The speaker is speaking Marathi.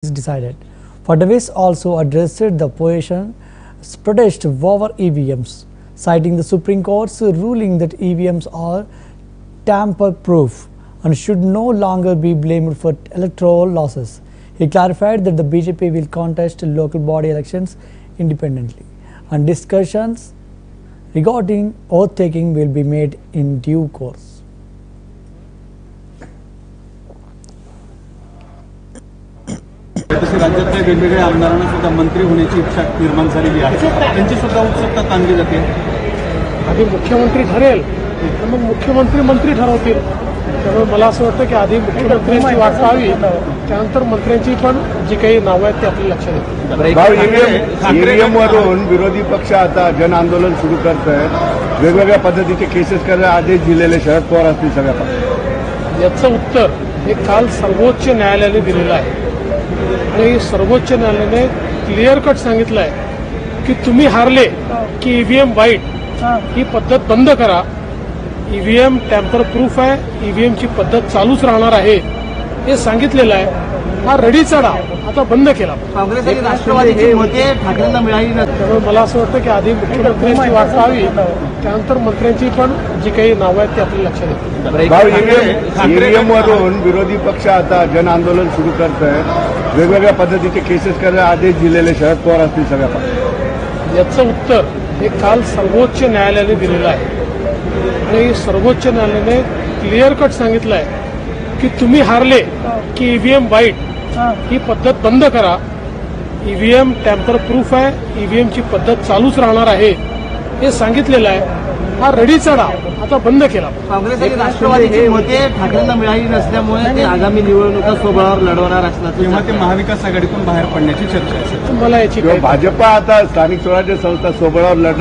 is decided. Fadnavis also addressed the opposition's protest over EVMs, citing the Supreme Court's ruling that EVMs are tamper-proof and should no longer be blamed for electoral losses. He clarified that the BJP will contest local body elections independently, and discussions regarding oath-taking will be made in due course. तसे राज्यातल्या वेगवेगळ्या आमदारांना सुद्धा मंत्री होण्याची इच्छा निर्माण झालेली आहे, त्यांची सुद्धा उत्सुकता ताणली जाते. आधी मुख्यमंत्री ठरेल तर मग मुख्यमंत्री मंत्री ठरवतील. त्यामुळे मला असं वाटतं की आधी मुख्यमंत्र्यांची वाट पाहावी, त्यानंतर मंत्र्यांची पण जी काही नावं आहेत ती आपल्याला लक्षात येतील. ईव्हीएमवरून विरोधी पक्ष आता जन आंदोलन सुरू करत आहेत. वेगवेगळ्या पद्धतीचे केसेस करायला आदेश दिलेले शरद पवार असतील सगळ्या पक्षाला. याचं उत्तर हे काल सर्वोच्च न्यायालयाने दिलेलं आहे आणि सर्वोच्च न्यायालयाने क्लिअर कट सांगितलं आहे की तुम्ही हारले की ईव्हीएम वाईट ही पद्धत बंद करा. ईव्हीएम टॅम्पर प्रूफ आहे, ईव्हीएमची पद्धत चालूच राहणार आहे हे सांगितलेलं आहे. हा रडीचा डाव आता बंद केला. काँग्रेस आणि राष्ट्रवादीची मते ठाकरेंना मिळाली नाही, त्यामुळे मला असं वाटतं की आधी मुख्यमंत्र्यांची वाट पाहावी, त्यानंतर मंत्र्यांची पण जी काही नावं आहेत ती आपल्याला लक्षात येतील. ईव्हीएमवरून विरोधी पक्ष आता जन आंदोलन सुरू करत आहेत. वेगवेगळ्या पद्धतीचे केसेस करायला आदेश दिलेले शरद पवार असतील सगळ्या पक्षाला. याचं उत्तर हे काल सर्वोच्च न्यायालयाने दिलेलं आहे आणि सर्वोच्च न्यायालयाने क्लिअर कट सांगितलं आहे की तुम्ही हारले की ईव्हीएम वाईट ही पद्धत बंद करा. ईव्हीएम टॅम्पर प्रूफ आहे, ईव्हीएमची पद्धत चालूच राहणार आहे हे सांगितलेलं आहे. हा रडीचा डाव आता बंद केला. काँग्रेस आणि राष्ट्रवादीची मते ठाकरेंना मिळाली नसल्यामुळे ते आगामी निवडणुका स्वबळावर लढवणार असल्याचं तेव्हा ते महाविकास आघाडीतून बाहेर पडण्याची चर्चा आहे. मला याची भाजपा आता स्थानिक स्वराज्य संस्था स्वबळावर लढणार